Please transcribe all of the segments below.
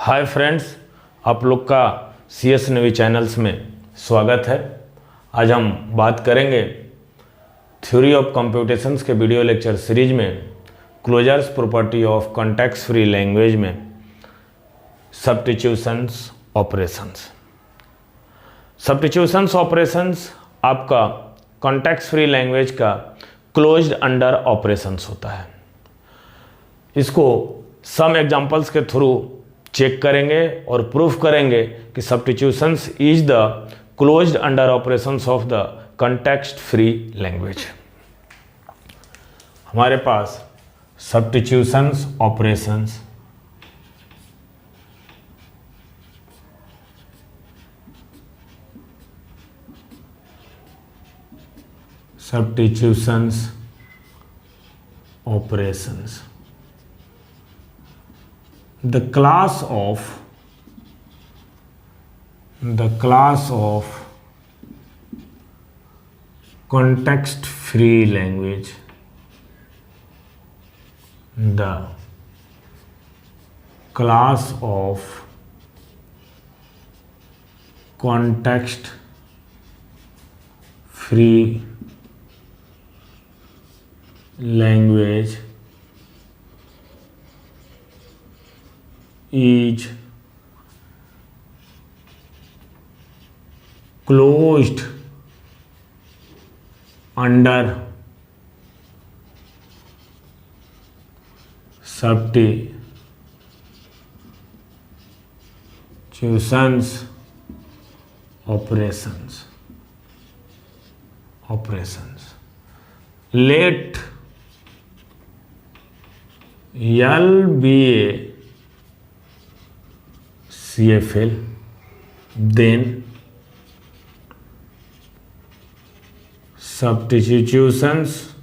Hi friends, आप लोग का CS नेवी चैनल्स में स्वागत है। आज हम बात करेंगे थ्योरी ऑफ कंप्यूटेशंस के वीडियो लेक्चर सीरीज में closures property of context free language में सब्स्टिट्यूशंस ऑपरेशंस। सब्स्टिट्यूशंस ऑपरेशंस आपका कॉन्टेक्स्ट फ्री लैंग्वेज का क्लोज्ड अंडर ऑपरेशंस होता है। इसको सम एग्जांपल्स के थ्रू चेक करेंगे और प्रूफ करेंगे कि substitutions is the closed under operations of the context free language. हमारे पास substitutions operations operations. The class of context free language, the class of context free language is closed under substitutions operations. Let L be a CFL, then substitutions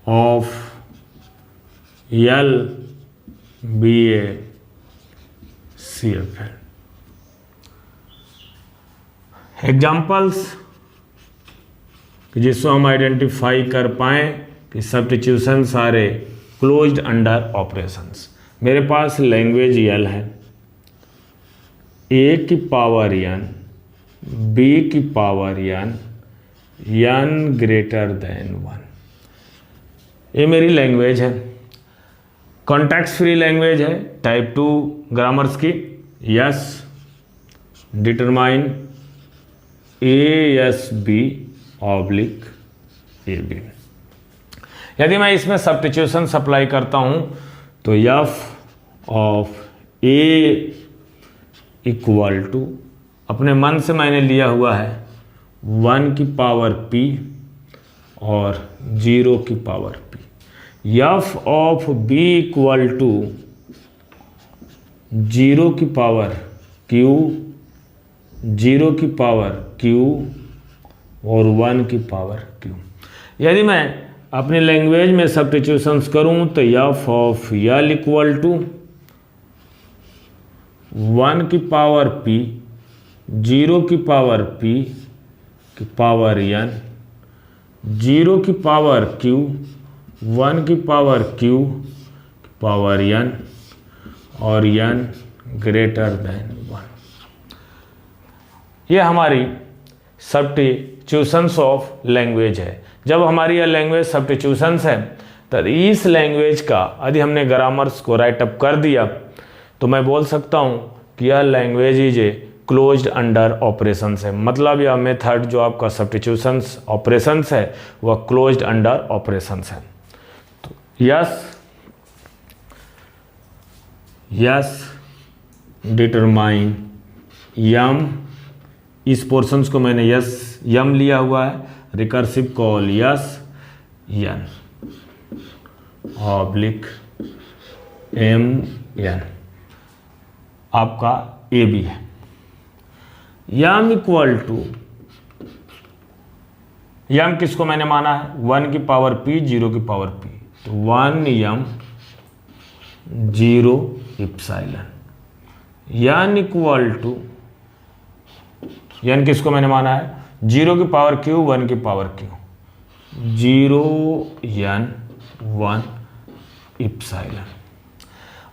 of L be a CFL. Examples जिसको हम identify कर पाएँ कि substitutions are a closed under operations. मेरे पास language L है, A की power n, B की पावर n ग्रेटर देन 1। ये मेरी लैंग्वेज है, कॉन्टेक्स्ट फ्री लैंग्वेज है, टाइप 2 ग्रामर्स की। S, determine ASB oblique AB। यदि मैं इसमें सब्स्टिट्यूशन अप्लाई करता हूं तो F of A equal to, अपने मन से मैंने लिया हुआ है 1 की पावर P और 0 की power P। F of B equal to 0 की पावर Q, 0 की पावर Q और 1 की पावर Q। यदि मैं अपनी लैंग्वेज में सब्स्टिट्यूशंस करूं तो F of L equal to 1 की पावर P, 0 की पावर P की पावर n, 0 की पावर Q, 1 की पावर Q की पावर n और n ग्रेटर देन 1। ये हमारी सब्स्टिट्यूशंस ऑफ लैंग्वेज है। जब हमारी यह लैंग्वेज सब्स्टिट्यूशंस है तो इस लैंग्वेज का यदि हमने ग्रामर्स को राइट अप कर दिया तो मैं बोल सकता हूँ कि यह language is a closed under operations है। मतलब यह मेथड जो आपका सब्स्टिट्यूशंस ऑपरेशंस है वह क्लोज्ड अंडर ऑपरेशंस है। तो यस डिटरमाइन यम, इस पोर्शंस को मैंने यम लिया हुआ है, recursive call S N oblique M N आपका ए बी है। यम इक्वल टू, यम किसको मैंने माना है 1 की पावर P, 0 की पावर P, तो 1 M 0 epsilon. N equal to, N किसको मैंने माना है 0 की पावर Q, 1 की पावर Q, 0 n 1 इप्साइलन।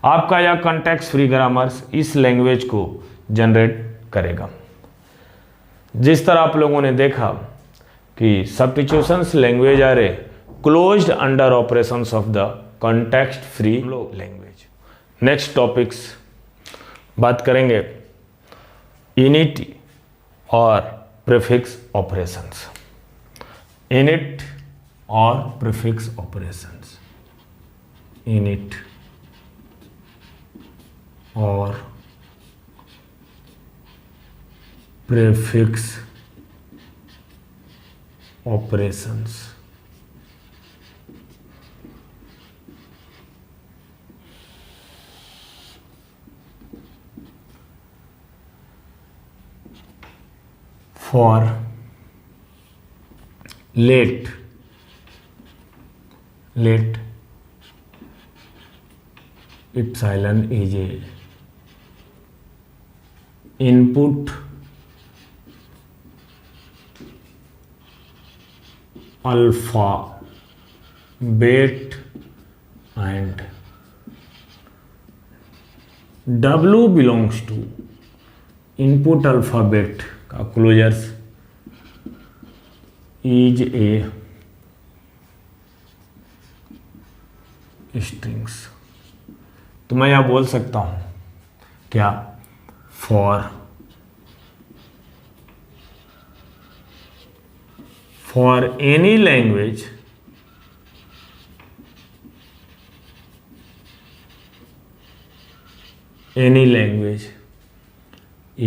आपका यह कॉन्टेक्स्ट फ्री ग्रामर इस लैंग्वेज को जनरेट करेगा। जिस तरह आप लोगों ने देखा कि substitutions language are a closed under operations of the context free language. Next topics बात करेंगे इनिट और प्रीफिक्स ऑपरेशंस। इनिट और प्रीफिक्स ऑपरेशंस। इनिट और prefix operations. For let epsilon is a input alpha bet and W belongs to input alphabet का closures is a strings। तो मैं यह बोल सकता हूं क्या, for any language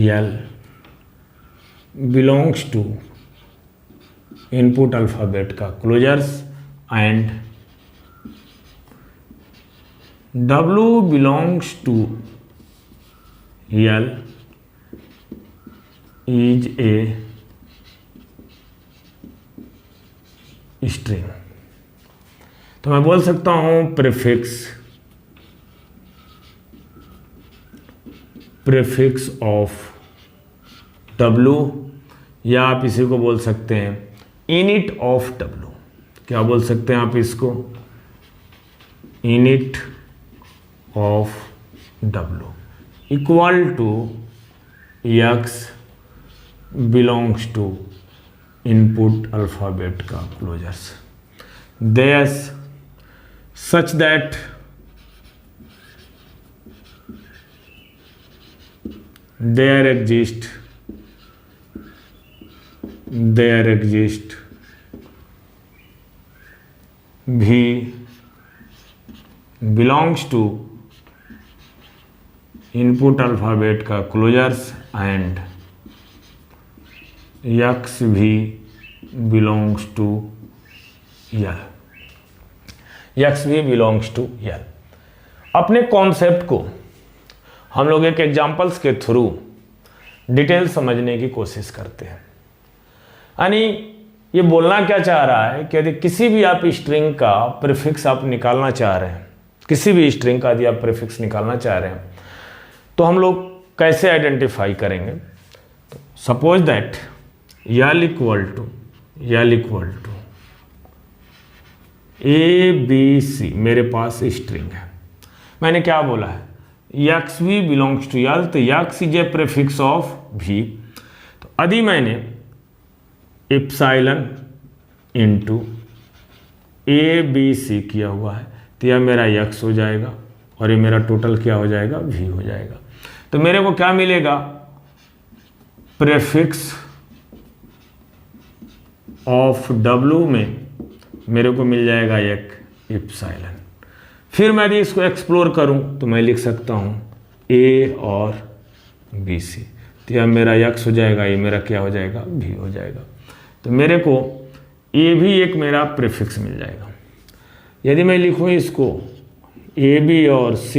L belongs to input alphabet का closures and W belongs to L is a string। तो मैं बोल सकता हूं प्रीफिक्स ऑफ W, या आप इसी को बोल सकते हैं इनिट ऑफ W। क्या बोल सकते हैं आप इसको, init of W equal to X belongs to input alphabet का closures. There's such that there exist V belongs to input alphabet का क्लोजर्स एंड X भी belongs to L। X भी belongs to L। अपने concept को हम लोग एक examples के थ्रू डिटेल समझने की कोशिश करते हैं। यानी ये बोलना क्या चाह रहा है कि यदि किसी भी आप स्ट्रिंग का प्रीफिक्स आप निकालना चाह रहे हैं, किसी भी स्ट्रिंग का यदि आप प्रीफिक्स निकालना चाह रहे हैं, तो हम लोग कैसे आइडेंटिफाई करेंगे। तो suppose that L equal to ABC मेरे पास स्ट्रिंग है। मैंने क्या बोला है, X भी बिलोंग्स टू L, तो X is a prefix of V। तो यदि मैंने इप्साइलन इंटू ABC किया हुआ है तो यह मेरा X हो जाएगा और ये मेरा टोटल क्या हो जाएगा, V हो जाएगा। तो मेरे को क्या मिलेगा, प्रीफिक्स ऑफ W में मेरे को मिल जाएगा एक इप्साइलन। फिर मैं यदि इसको एक्सप्लोर करूं तो मैं लिख सकता हूं A और BC। तो यह मेरा X हो जाएगा, ये मेरा क्या हो जाएगा, V हो जाएगा। तो मेरे को A भी एक मेरा प्रीफिक्स मिल जाएगा। यदि मैं लिखूं इसको AB और C,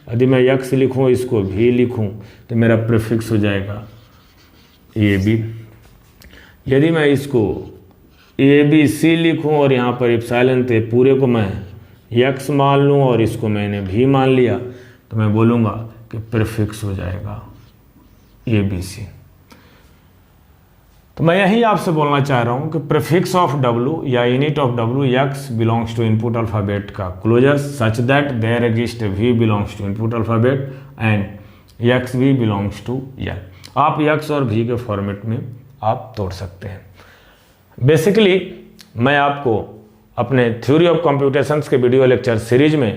यदि मैं X लिखूं इसको V लिखूं तो मेरा प्रीफिक्स हो जाएगा AB। यदि मैं इसको ABC लिखूं और यहाँ पर इप्साइलन थे पूरे को मैं X मान लूँ और इसको मैंने V मान लिया, तो मैं बोलूँगा कि प्रीफिक्स हो जाएगा ABC। तो मैं यही आपसे बोलना चाह रहा हूँ कि प्रीफिक्स ऑफ W या unit of W X belongs to input alphabet का closure such that there exist V belongs to input alphabet and X V belongs to L। आप X और V के फॉर्मेट में आप तोड़ सकते हैं। बेसिकली मैं आपको अपने थ्योरी ऑफ कंप्यूटेशंस के वीडियो लेक्चर सीरीज में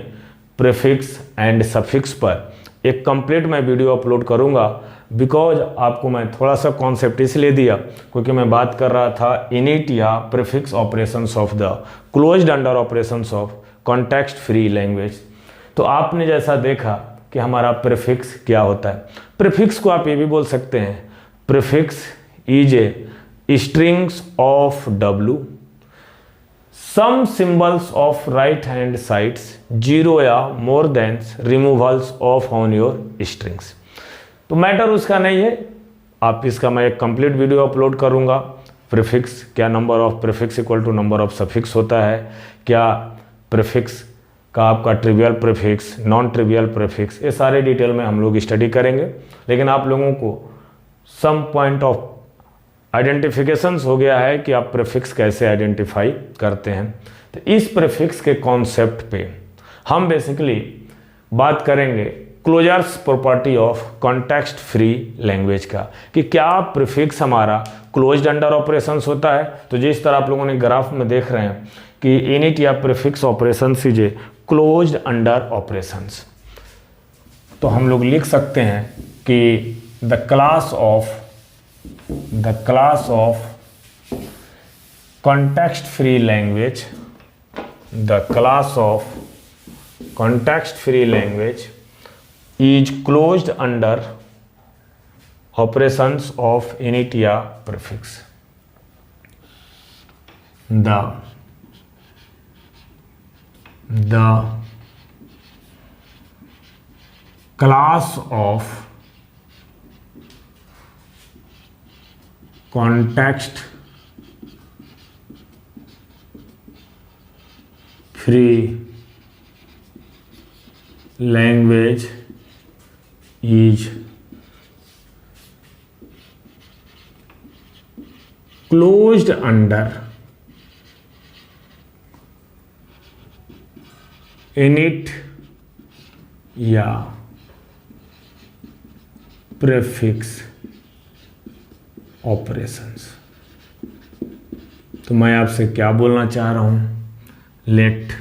प्रीफिक्स एंड सफिक्स पर एक कंप्लीट मैं वीडियो अपलोड करूंगा, बिकॉज आपको मैं थोड़ा सा कॉन्सेप्ट इसलिए दिया क्योंकि मैं बात कर रहा था इनिट या prefix operations of the closed under operations of context free language. तो आपने जैसा देखा कि हमारा प्रीफिक्स क्या होता है। प्रीफिक्स को आप ये भी बोल सकते हैं, prefix is a strings of W, some symbols of right hand sides, 0 या more than removals of on your strings। तो मैटर उसका नहीं है, आप इसका मैं एक कंप्लीट वीडियो अपलोड करूंगा। प्रीफिक्स क्या, number of prefix equal to number of suffix होता है, क्या प्रीफिक्स का आपका trivial prefix, non trivial prefix, ये सारे डिटेल में हम लोग स्टडी करेंगे। लेकिन आप लोगों को सम पॉइंट ऑफ आइडेंटिफिकेशंस हो गया है कि आप प्रीफिक्स कैसे आइडेंटिफाई करते हैं। तो इस प्रीफिक्स के कॉन्सेप्ट पे हम बेसिकली बात करेंगे closures property of context free language का, कि क्या प्रीफिक्स हमारा क्लोज्ड अंडर ऑपरेशंस होता है। तो जिस तरह आप लोगों ने ग्राफ में देख रहे हैं कि इनिट या prefix operations is a closed under operations, तो हम लोग लिख सकते हैं कि the class of context free language, the class of context free language is closed under operations of init या prefix। the class of context free language is closed under init या prefix operations. तो मैं आपसे क्या बोलना चाह रहा हूं, let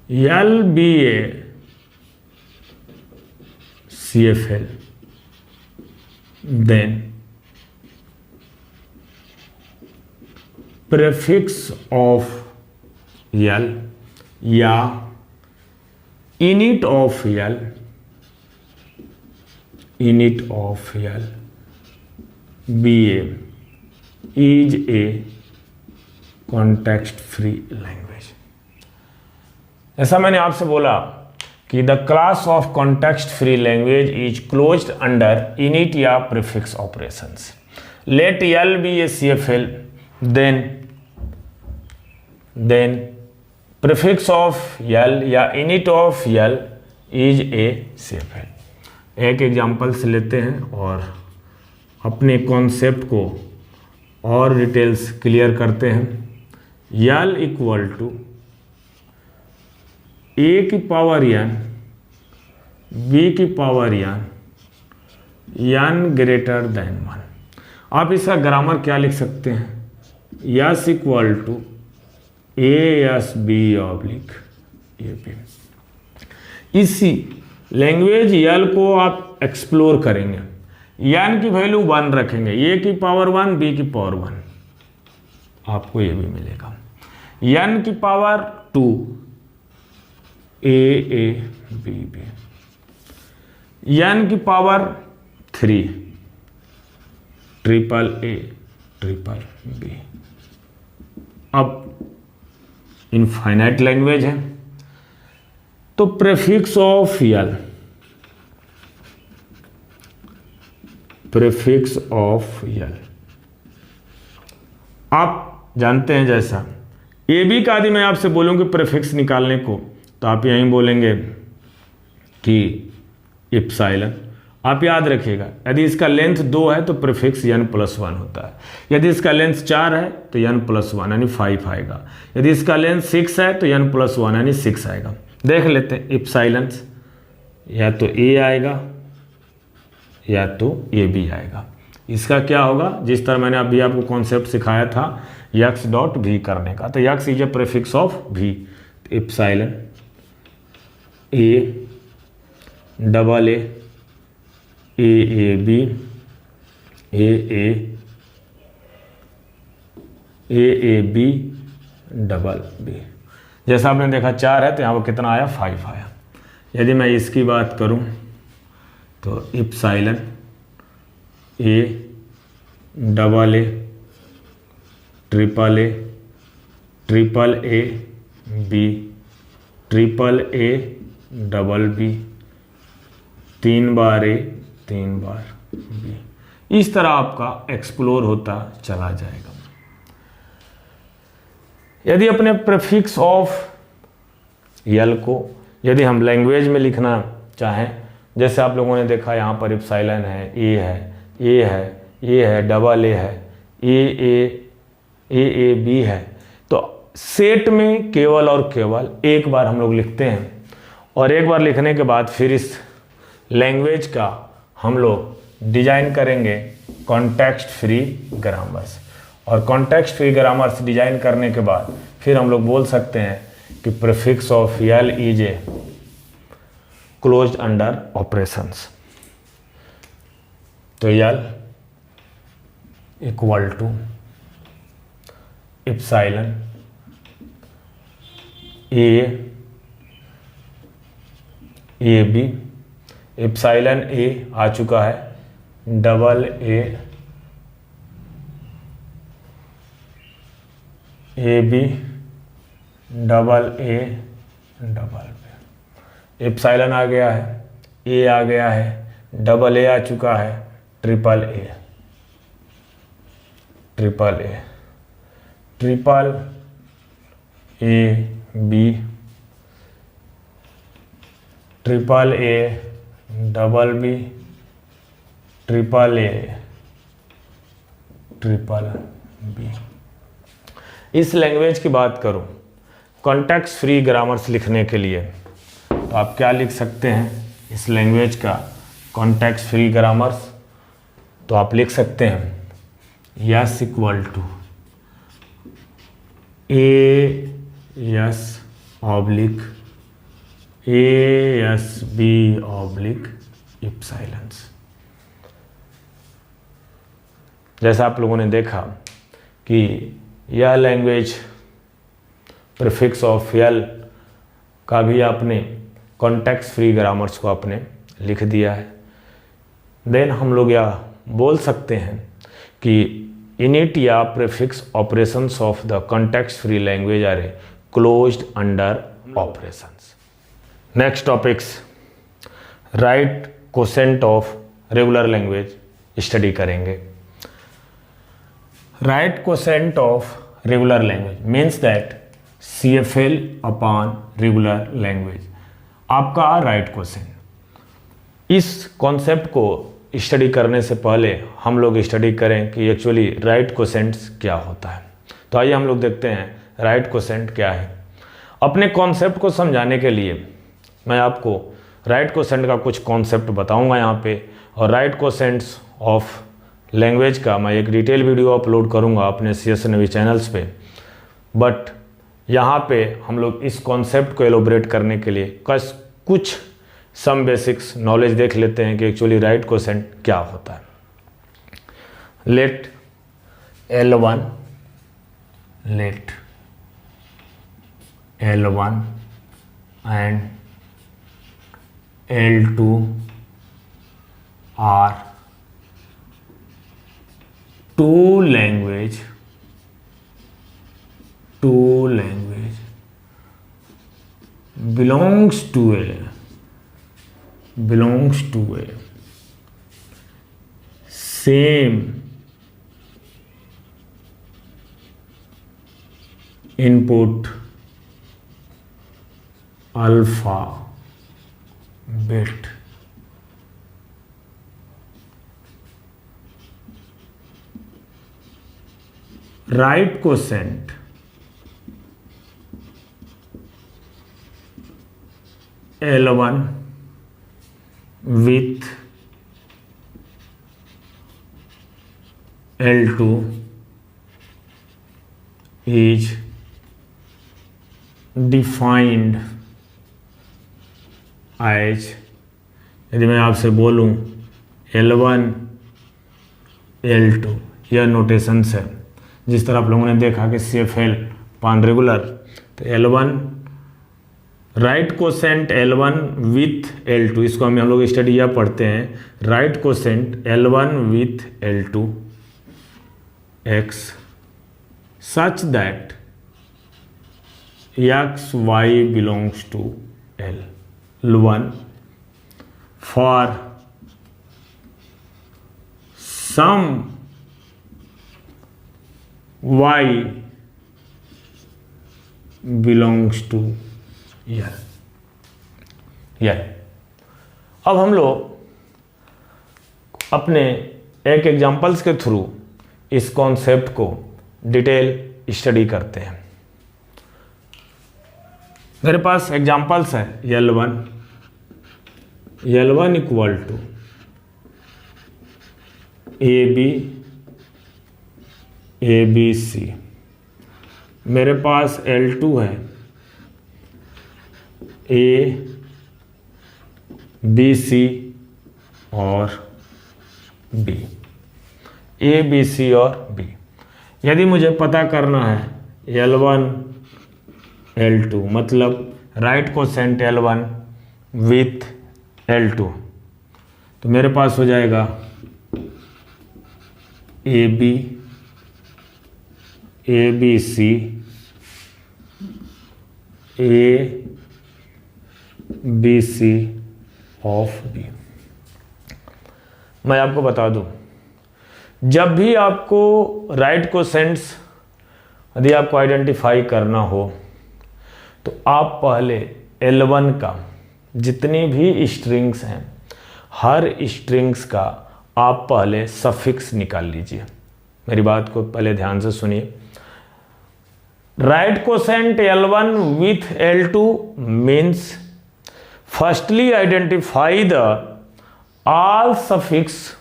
L be a CFL, then prefix of L या init of L, init of L BA is a context free language। ऐसा मैंने आपसे बोला कि the class of context free language is closed under init या prefix operations. Let L be a CFL, then prefix of L या init of L is a CFL। एक example से लेते हैं और अपने कॉन्सेप्ट को और डिटेल्स क्लियर करते हैं। L इक्वल टू A की पावर n, B की पावर n ग्रेटर देन 1। आप इसका ग्रामर क्या लिख सकते हैं, S equal to ASB oblique AB। इसी लैंग्वेज L को आप एक्सप्लोर करेंगे, n की वैल्यू 1 रखेंगे, A की पावर 1, B की पावर 1, आपको ये भी मिलेगा। n की power 2, A B B, n की power 3, triple A triple B। अब इनफाइनाइट लैंग्वेज है, तो prefix of L, prefix of L आप जानते हैं, जैसा AB का यदि मैं आपसे बोलूंगी प्रीफिक्स निकालने को, तो आप यहीं बोलेंगे कि इप्साइलन, आप याद रखिएगा, यदि इसका लेंथ 2 है तो प्रीफिक्स n+1 होता है, यदि इसका लेंथ 4 है तो n+1 यानी 5 आएगा, यदि इसका लेंथ 6 है तो n+1 यानी 6 आएगा। देख लेते हैं इप्सिलॉन्स, या तो a आएगा या तो ab आएगा। इसका क्या होगा, जिस तरह मैंने अभी आपको कॉन्सेप्ट सिखाया था x.v करने का, तो x is a prefix of v, epsilon AAB AAB जैसा आपने देखा 4 है तो यहाँ पर कितना आया, 5 आया। यदि मैं इसकी बात करूँ तो epsilon AA triple A B triple A double B 3 bar A 3 bar B, इस तरह आपका एक्सप्लोर होता चला जाएगा। यदि अपने प्रीफिक्स ऑफ यल को यदि हम लैंग्वेज में लिखना चाहें, जैसे आप लोगों ने देखा यहाँ पर इप्सिलॉन है, A है, डबल A है, AAB है, तो सेट में केवल और केवल एक बार हम लोग लिखते हैं, और एक बार लिखने के बाद फिर इस लैंग्वेज का हम लोग डिजाइन करेंगे कॉन्टेक्स्ट फ्री ग्रामर्स, और कॉन्टेक्स्ट फ्री ग्रामर्स डिजाइन करने के बाद फिर हम लोग बोल सकते हैं कि prefix of L is a closed under operations. तो L equal to epsilon AB, epsilon A आ चुका है, double AB double A double B, epsilon आ गया है, A आ गया है, डबल A आ चुका है, triple A triple AB triple A double B triple A triple B। इस लैंग्वेज की बात करूं कॉन्टेक्स्ट फ्री ग्रामर्स लिखने के लिए, तो आप क्या लिख सकते हैं इस लैंग्वेज का कॉन्टेक्स्ट फ्री ग्रामर्स, तो आप लिख सकते हैं S equal to AS oblique ASB oblique epsilons. जैसा आप लोगों ने देखा कि यह लैंग्वेज प्रीफिक्स ऑफ यल का भी आपने कॉन्टेक्स्ट फ्री ग्रामर्स को आपने लिख दिया है। देन हम लोग यह बोल सकते हैं कि इनिट या prefix operations of the context free language are a closed under operations. Next topics right quotient of regular language study करेंगे। Right quotient of regular language means that CFL upon regular language, आपका right quotient. इस concept को study करने से पहले हम लोग study करें कि एक्चुअली राइट क्वोशेंट्स क्या होता है। तो आइए हम लोग देखते हैं राइट क्वोशेंट क्या है। अपने कॉन्सेप्ट को समझाने के लिए मैं आपको राइट क्वोशेंट का कुछ कॉन्सेप्ट बताऊंगा यहाँ पे, और राइट क्वोशेंट्स ऑफ लैंग्वेज का मैं एक डिटेल वीडियो अपलोड करूंगा अपने CS नवी चैनल्स पे। बट यहाँ पे हम लोग इस कॉन्सेप्ट को एलोबरेट करने के लिए कुछ सम बेसिक्स नॉलेज देख लेते हैं कि एक्चुअली राइट क्वोशेंट क्या होता है। Let L1 and L2 are two language belongs to a same input alpha bit right quotient L1 with L2 is defined as, यदि मैं आपसे बोलूं L1 L2, यह नोटेशंस है। जिस तरह आप लोगों ने देखा कि CFL पान रेगुलर, तो L1 right quotient L1 with L2, इसको हम लोग स्टडी या पढ़ते हैं right quotient L1 with L2 x such that x y belongs to L1 for some y belongs to L। अब हम लोग अपने एक एग्जाम्पल्स के थ्रू इस कॉन्सेप्ट को डिटेल स्टडी करते हैं। मेरे पास एग्जाम्पल्स है L1 इक्वल टू ABC, मेरे पास L2 है ABC और B, ABC और B। यदि मुझे पता करना है L1 L2, मतलब right quotient L1 with L2, तो मेरे पास हो जाएगा AB ABC ABC of B। मैं आपको बता दूं, जब भी आपको राइट कोसेंट्स यदि आपको आइडेंटिफाई करना हो तो आप पहले L1 का जितनी भी स्ट्रिंग्स हैं, हर स्ट्रिंग्स का आप पहले सफिक्स निकाल लीजिए। मेरी बात को पहले ध्यान से सुनिए। Right quotient L1 with L2 means firstly identify the all suffix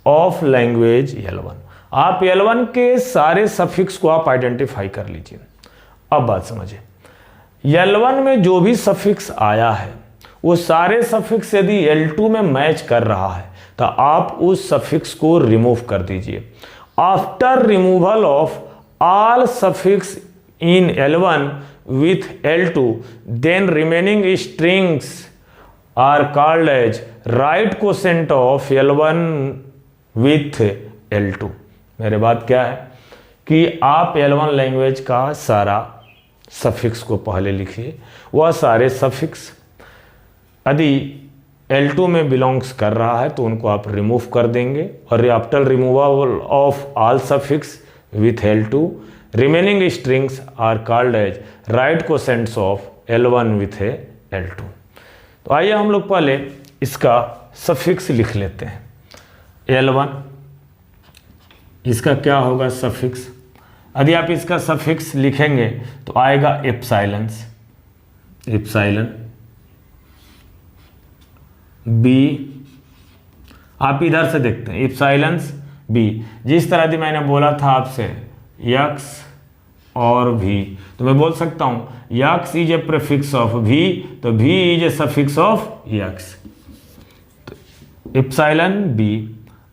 of language L1। आप L1 के सारे सफिक्स को आप आइडेंटिफाई कर लीजिए। अब बात समझिए, L1 में जो भी सफिक्स आया है वो सारे सफिक्स यदि L2 में मैच कर रहा है तो आप उस सफिक्स को रिमूव कर दीजिए। After removal of all suffix in L1 with L2, then remaining strings are called as right quotient of L1 with L2। मेरे बात क्या है कि आप L1 लैंग्वेज का सारा सफिक्स को पहले लिखिए। वह सारे सफिक्स यदि L2 में बिलोंग्स कर रहा है तो उनको आप रिमूव कर देंगे, और after removal of all suffix with L2 remaining strings are called as right quotients of L1 with L2। तो आइए हम लोग पहले इसका सफिक्स लिख लेते हैं। L1, इसका क्या होगा सफिक्स? यदि आप इसका सफिक्स लिखेंगे तो आएगा एप्सिलॉन्स, एप्सिलॉन B। आप इधर से देखते हैं एप्सिलॉन्स B। जिस तरह से मैंने बोला था आपसे x और V, तो मैं बोल सकता हूं x is a prefix of V, तो V is a suffix of x। तो एप्सिलॉन B।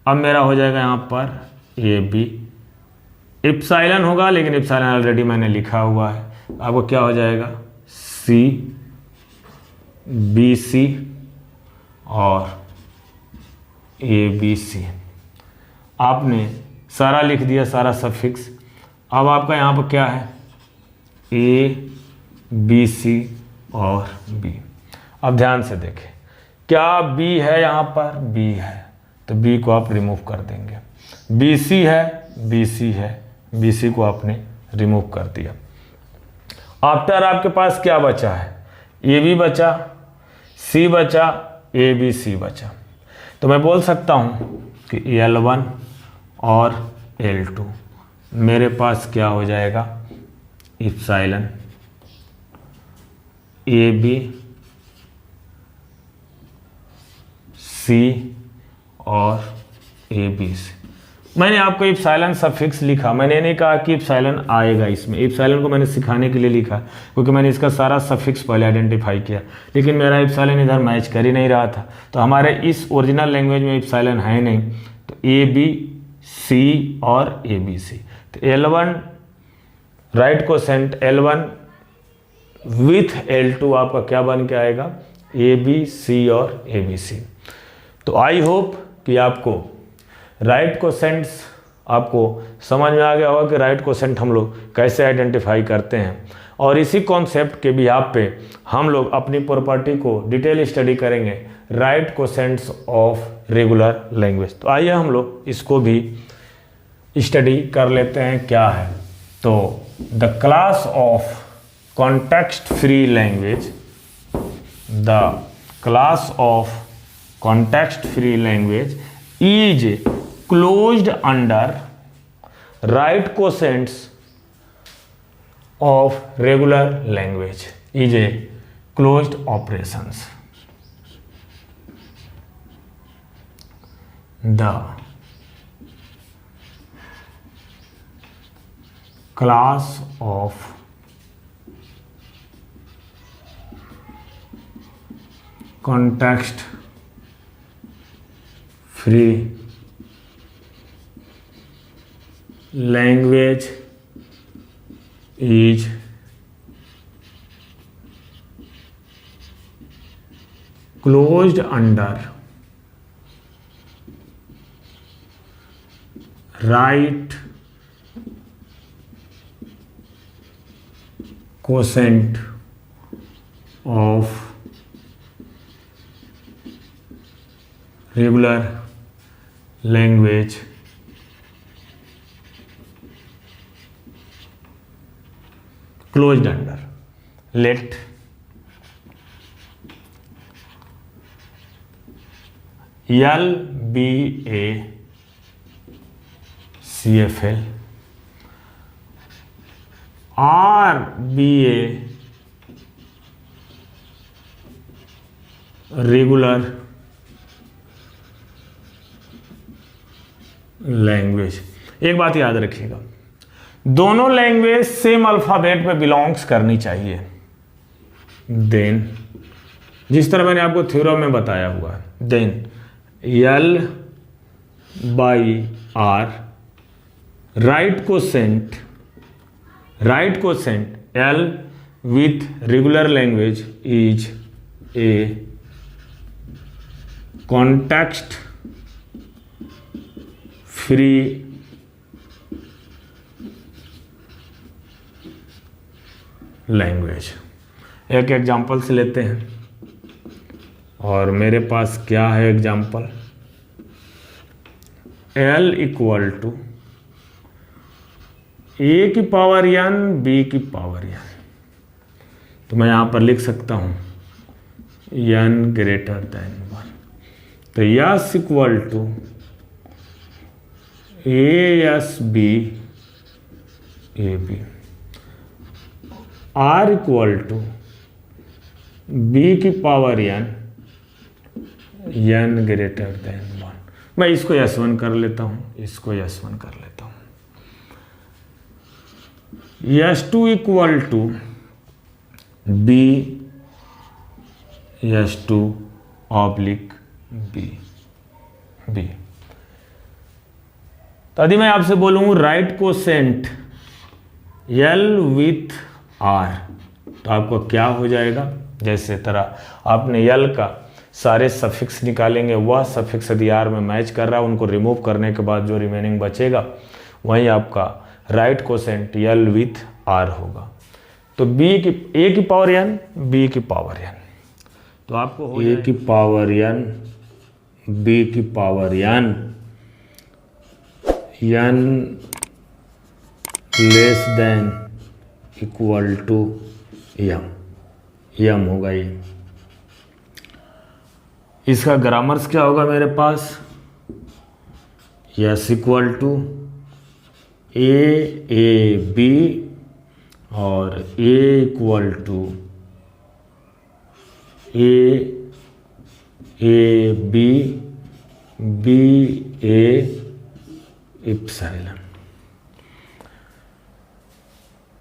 अब मेरा हो जाएगा यहां पर AB। एप्सिलॉन होगा लेकिन एप्सिलॉन ऑलरेडी मैंने लिखा हुआ है। आपको क्या हो जाएगा C BC और ABC। आपने सारा लिख दिया, सारा सफिक्स। अब आपका यहाँ पर क्या है A BC और B। अब ध्यान से देखें, क्या B है? यहाँ पर B है तो B को आप रिमूव कर देंगे। BC है, BC है, BC को आपने रिमूव कर दिया। आफ्टर आपके पास क्या बचा है? AB बचा, C बचा, ABC बचा। तो मैं बोल सकता हूँ कि L1 और L2 मेरे पास क्या हो जाएगा, इप्सिलॉन ए बी सी और ए बी सी। मैंने आपको इप्सिलॉन सफिक्स लिखा, मैंने नहीं कहा कि इप्सिलॉन आएगा इसमें, इप्सिलॉन को मैंने सिखाने के लिए लिखा क्योंकि मैंने इसका सारा सफिक्स पहले आइडेंटिफाई किया, लेकिन मेरा इप्सिलॉन इधर मैच कर ही नहीं रहा था। तो हमारे इस ओरिजिनल लैंग्वेज में इप्सिलॉन है नहीं, तो ए बी सी और ए बी सी। तो L1 right quotient L1 with L2 आपका क्या बन के आएगा, ए बी सी और ए बी सी। तो आई होप कि आपको राइट कोसेंट्स आपको समझ में आ गया होगा कि राइट कोसेंट हम लोग कैसे आइडेंटिफाई करते हैं, और इसी कॉन्सेप्ट के बिहाफ पे हम लोग अपनी प्रॉपर्टी को डिटेल स्टडी करेंगे, right quotients of regular language. तो आइए हम लोग इसको भी स्टडी कर लेते हैं क्या है। तो the class of context free language, the class of context free language is closed under right quotients of regular language, is a closed operations. The class of context free language is closed under right quotient of regular language closed under, let L be a CFL, R be a regular language. एक बात याद रखिएगा, दोनों language same alphabet में belongs करनी चाहिए। Then जिस तरह मैंने आपको थ्योरम में बताया हुआ है, then L by R right quotient L with regular language is a context free language. एक एग्जांपल से लेते हैं, और मेरे पास क्या है example, L equal to A की पावर n बी की पावर n। तो मैं यहां पर लिख सकता हूं n ग्रेटर देन 1। तो S equal to S B A B, R equal to B की पावर n ग्रेटर देन 1। मैं इसको S1 कर लेता हूं, इसको S1 कर लेता हूं। S2 equal to B S2 oblique B B. तो यदि मैं आपसे बोलूँ right quotient L with R, तो आपको क्या हो जाएगा, जैसे तरह आपने L का सारे सफिक्स निकालेंगे, वह सफिक्स यदि R में मैच कर रहा है, उनको रिमूव करने के बाद जो रिमेनिंग बचेगा वही आपका right quotient L with R होगा। तो A की पावर n B की पावर n, तो आपको हो A की पावर n B की power n less than equal to m होगा ये। इसका ग्रामर्स क्या होगा मेरे पास, s equal to A B और A equal to A B A epsilon.